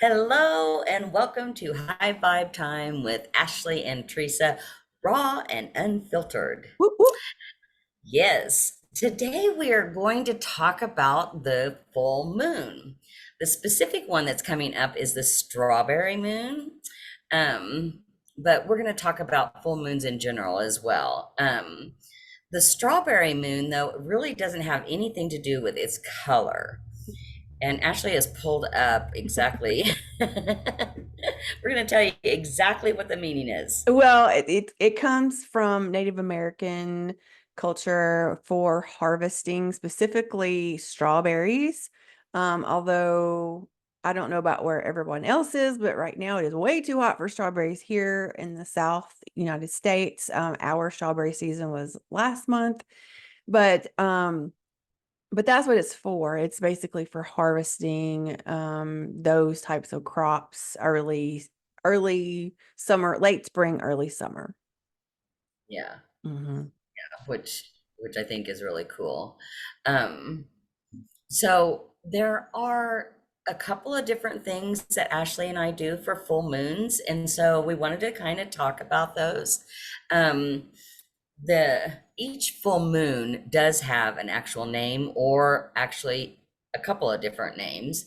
Hello and welcome to High Vibe Time with Ashley and Teresa, raw and unfiltered. Whoop, whoop. Yes, today we are going to talk about the full moon. The specific one that's coming up is the strawberry moon. Um, but we're going to talk about full moons in general as well. The strawberry moon, though, really doesn't have anything to do with its color. And Ashley has pulled up exactly. We're going to tell you exactly what the meaning is. Well, it comes from Native American culture for harvesting, specifically strawberries. Although I don't know about where everyone else is, but right now it is way too hot for strawberries here in the South United States. Our strawberry season was last month, but but that's what it's for. It's basically for harvesting those types of crops early summer, late spring, early summer. Yeah, Hmm. which I think is really cool. Um, so there are a couple of different things that Ashley and I do for full moons, and so we wanted to kind of talk about those. Um, the each full moon does have an actual name, or actually a couple of different names.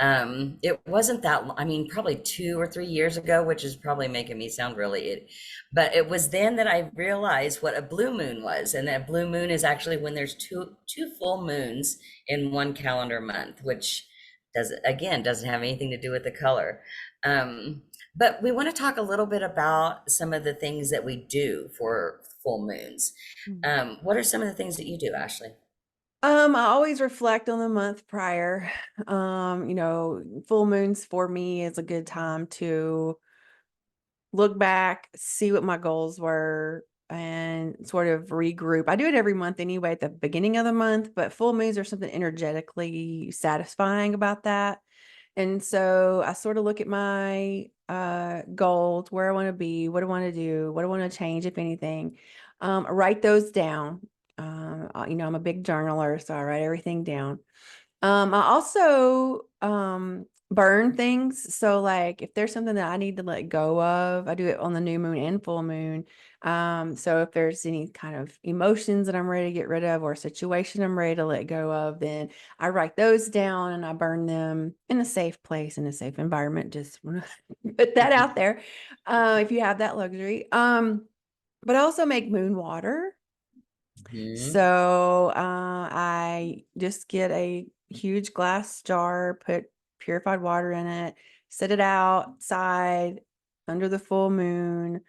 It wasn't that I mean, probably 2 or 3 years ago, which is probably making me sound really but it was then that I realized what a blue moon was, and that blue moon is actually when there's two full moons in one calendar month, which doesn't have anything to do with the color. um, but we want to talk a little bit about some of the things that we do for full moons. What are some of the things that you do, Ashley? I always reflect on the month prior. Full moons for me is a good time to look back, see what my goals were, and sort of regroup. I do it every month anyway at the beginning of the month, but full moons are something energetically satisfying about that. And so I sort of look at my goals, where I want to be, what I want to do, what I want to change, if anything. Write those down. I'm a big journaler, so I write everything down. I also burn things. So like if there's something that I need to let go of, I do it on the new moon and full moon. So if there's any kind of emotions that I'm ready to get rid of or a situation I'm ready to let go of, then I write those down and I burn them in a safe place, in a safe environment. Just want to put that out there. If you have that luxury. But I also make moon water. Mhm. So I just get a huge glass jar, put purified water in it, set it outside under the full moon,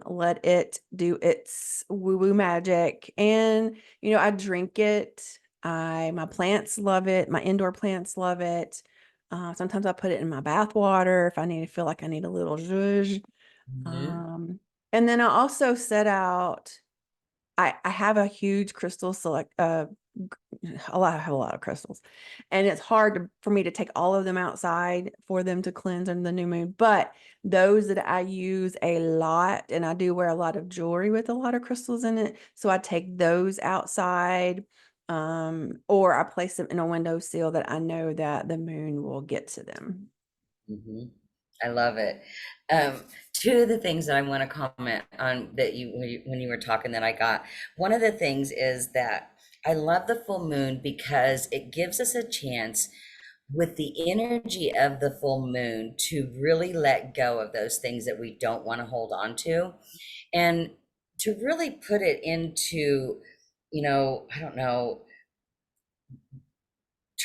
let it do its woo-woo magic. And, I drink it. My plants love it. My indoor plants love it. Sometimes I put it in my bath water if I need to feel like I need a little zhuzh. Mhm. Um, and then I also set out I have a huge crystal select I have a lot of crystals, and it's hard for me to take all of them outside for them to cleanse under the new moon. But those that I use a lot, and I do wear a lot of jewelry with a lot of crystals in it, so I take those outside, or I place them in a windowsill that I know that the moon will get to them. Mhm. I love it. Um, Two of the things that I want to comment on that when you were talking that I got, one of the things is that I love the full moon because it gives us a chance with the energy of the full moon to really let go of those things that we don't want to hold on to, and to really put it into, I don't know,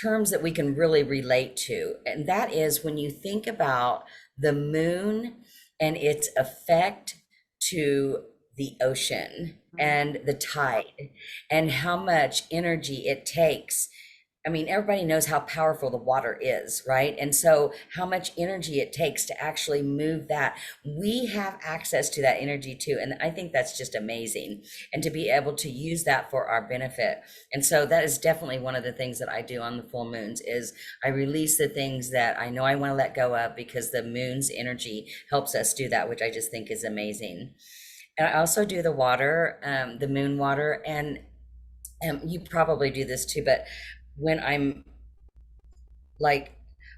terms that we can really relate to. And that is when you think about the moon and its effect to the ocean and the tide, and how much energy it takes. I mean, everybody knows how powerful the water is, right? And so, how much energy it takes to actually move that. We have access to that energy too. And I think that's just amazing. And to be able to use that for our benefit. And so, that is definitely one of the things that I do on the full moons is I release the things that I know I want to let go of, because the moon's energy helps us do that, which I just think is amazing. And I also do the water, the moon water. And you probably do this too, but when I'm like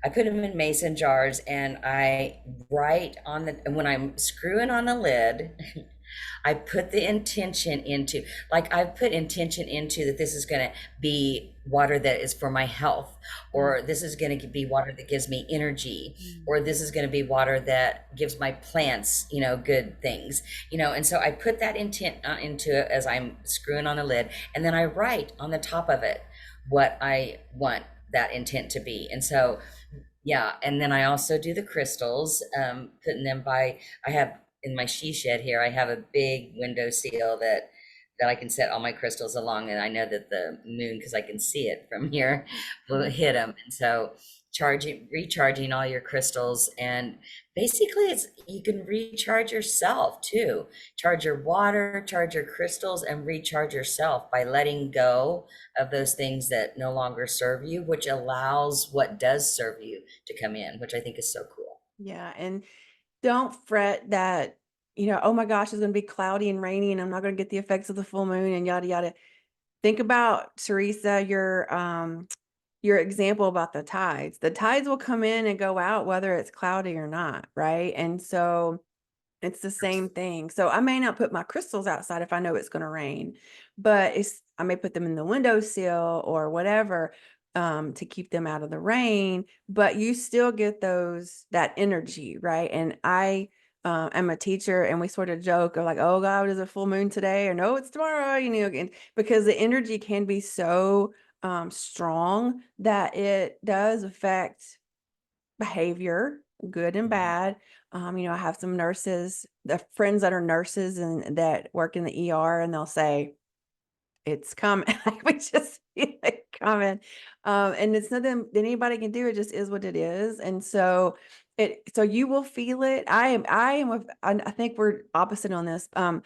I put them in mason jars, and I write on the, and when I'm screwing on the lid, I put the intention into, like I put intention into that this is going to be water that is for my health, Mm, or this is going to be water that gives me energy, mm, or this is going to be water that gives my plants, good things, and so I put that intent into it as I'm screwing on the lid, and then I write on the top of it what I want that intent to be. And so, yeah, and then I also do the crystals, putting them by, I have in my she shed here, I have a big window seal that I can set all my crystals along, and I know that the moon, because I can see it from here, will mm. hit them. And so recharging all your crystals, and basically it's, you can recharge yourself too. Charge your water, charge your crystals, and recharge yourself by letting go of those things that no longer serve you, which allows what does serve you to come in, which I think is so cool. Yeah, and don't fret that, oh my gosh, it's going to be cloudy and rainy and I'm not going to get the effects of the full moon and yada yada. Think about, Teresa, your example about the tides. The tides will come in and go out whether it's cloudy or not, right? And so it's the same thing. So I may not put my crystals outside if I know it's going to rain, but I may put them in the windowsill or whatever, to keep them out of the rain, but you still get that energy, right? And I am a teacher, and we sort of joke of like, oh God, is a full moon today? Or no, it's tomorrow, and because the energy can be so strong that it does affect behavior, good and Mhm. bad. I have some nurses, the friends that are nurses and that work in the ER, and they'll say, it's coming. Like, we just feel it coming. And it's nothing that anybody can do. It just is what it is. And so you will feel it. I think we're opposite on this. And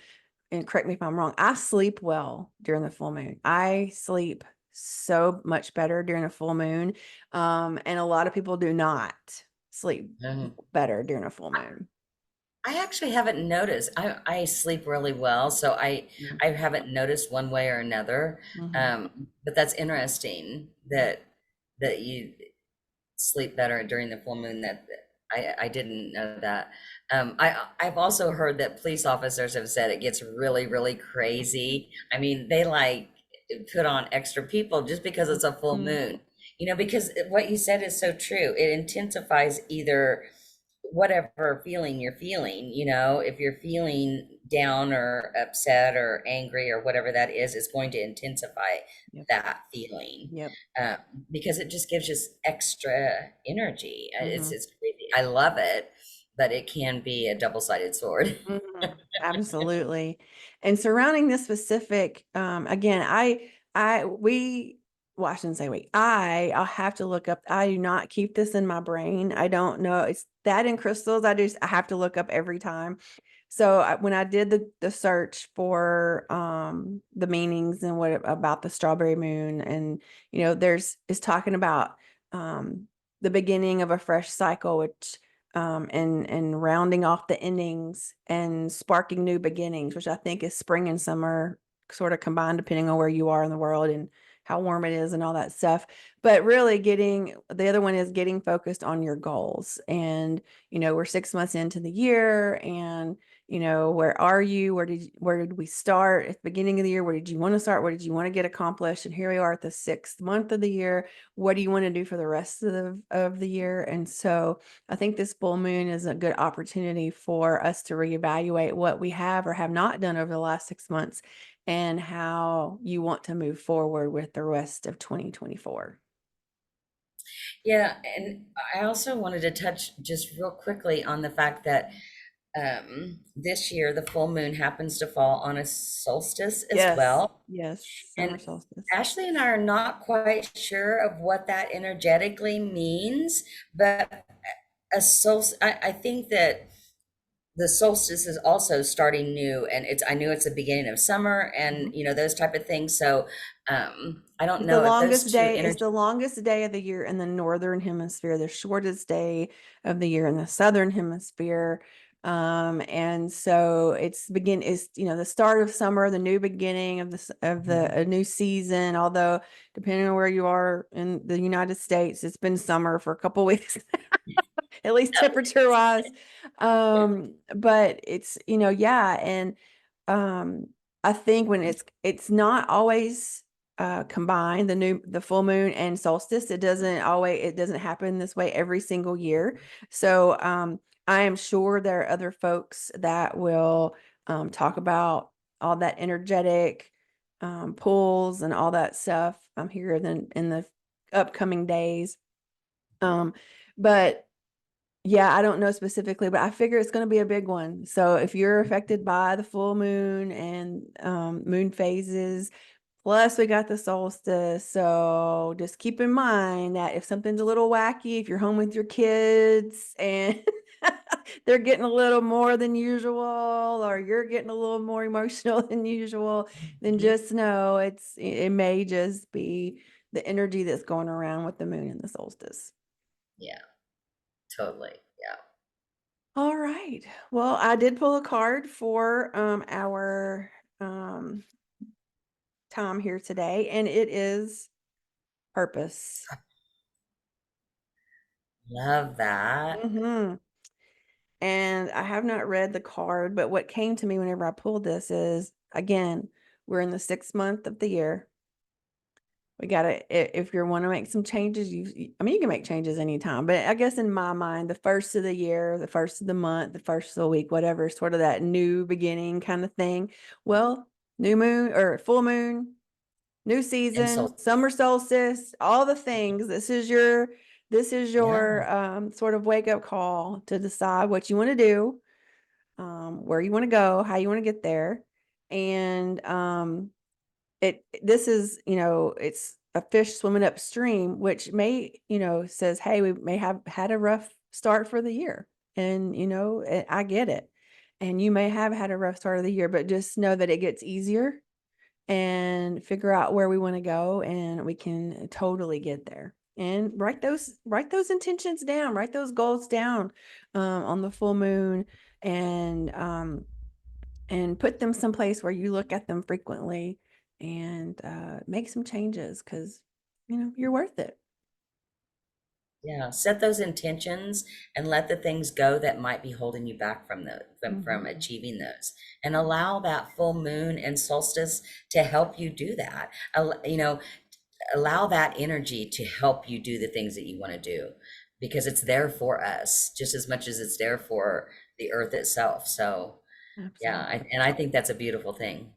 correct me if I'm wrong. I sleep well during the full moon. I sleep so much better during a full moon. And a lot of people do not sleep Mhm. better during a full I moon. I actually haven't noticed. I sleep really well, so I haven't noticed one way or another. Mm-hmm. But that's interesting that you sleep better during the full moon. That I didn't know that. I've also heard that police officers have said it gets really, really crazy. I mean, they like put on extra people just because it's a full Mm-hmm. moon. Because what you said is so true. It intensifies either whatever feeling you're feeling, if you're feeling down or upset or angry or whatever that is, it's going to intensify Yep. that feeling, Yep. uh, because it just gives us extra energy. It's Mm-hmm. it's crazy. I love it, but it can be a double-sided sword. Mhm. Absolutely. And surrounding this specific, again, well, I shouldn't say I'll have to look up. I do not keep this in my brain. I don't know. It's that in crystals. I have to look up every time. So when I did the search for the meanings and what about the strawberry moon, and is talking about the beginning of a fresh cycle, which and rounding off the endings and sparking new beginnings, which I think is spring and summer sort of combined, depending on where you are in the world and how warm it is and all that stuff. But really the other one is getting focused on your goals. And, we're 6 months into the year, and where are you? Where did we start at the beginning of the year? Where did you want to start? What did you want to get accomplished? And here we are at the 6th month of the year. What do you want to do for the rest of the year? And so I think this full moon is a good opportunity for us to reevaluate what we have or have not done over the last 6 months, and how you want to move forward with the rest of 2024. Yeah, and I also wanted to touch just real quickly on the fact that this year the full moon happens to fall on a solstice as Yes. well. Yes. Summer And solstice. Ashley and I are not quite sure of what that energetically means, but a solstice, I think that the solstice is also starting new, and I knew it's the beginning of summer, and Mhm. those type of things. So I don't It's the know if those longest two day. It's energy. the longest day of the year in the northern hemisphere, the shortest day of the year in the southern hemisphere. And so it's, you know, the start of summer, the new beginning of a new season. Although depending on where you are in the United States, it's been summer for a couple weeks, at least temperature wise. But it's, you know, yeah. And I think when it's not always combined, the full moon and solstice, it doesn't happen this way every single year. So I am sure there are other folks that will talk about all that energetic pulls and all that stuff here then in the upcoming days. But yeah, I don't know specifically, but I figure it's going to be a big one. So if you're affected by the full moon and moon phases, plus we got the solstice. So just keep in mind that if something's a little wacky, if you're home with your kids and they're getting a little more than usual, or you're getting a little more emotional than usual, then just know it may just be the energy that's going around with the moon and the solstice. Yeah, totally. Yeah. All right. Well, I did pull a card for our time here today, and it is purpose. Love that. Hmm. And I have not read the card, but what came to me whenever I pulled this is, again, we're in the 6th month of the year. We gotta, if you want to make some changes, I mean, you can make changes anytime, but I guess in my mind, the first of the year, the first of the month, the first of the week, whatever, sort of that new beginning kind of thing. Well, new moon or full moon, new And so, season, summer solstice, all the things. This is yeah, your sort of wake up call to decide what you want to do, where you want to go, how you want to get there. And this is, you know, it's a fish swimming upstream, which may, you know, says, hey, we may have had a rough start for the year. And, you know, I get it. And you may have had a rough start of the year, but just know that it gets easier and figure out where we want to go, and we can totally get there. And write those intentions down, write those goals down on the full moon, and put them someplace where you look at them frequently, and make some changes, because you know you're worth it. yeah. Set those intentions and let the things go that might be holding you back from from Mhm. achieving those. And allow that full moon and solstice to help you do that. You know, allow that energy to help you do the things that you want to do, because it's there for us just as much as it's there for the earth itself. So yeah, Absolutely. and I think that's a beautiful thing.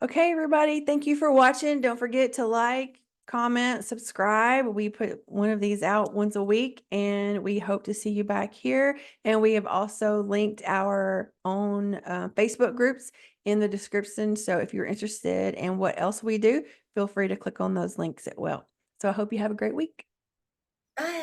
Okay, everybody, thank you for watching. Don't forget to like, comment, subscribe. We put one of these out once a week, and we hope to see you back here. And we have also linked our own Facebook groups in the description. So if you're interested in what else we do, feel free to click on those links as well. So I hope you have a great week. Bye.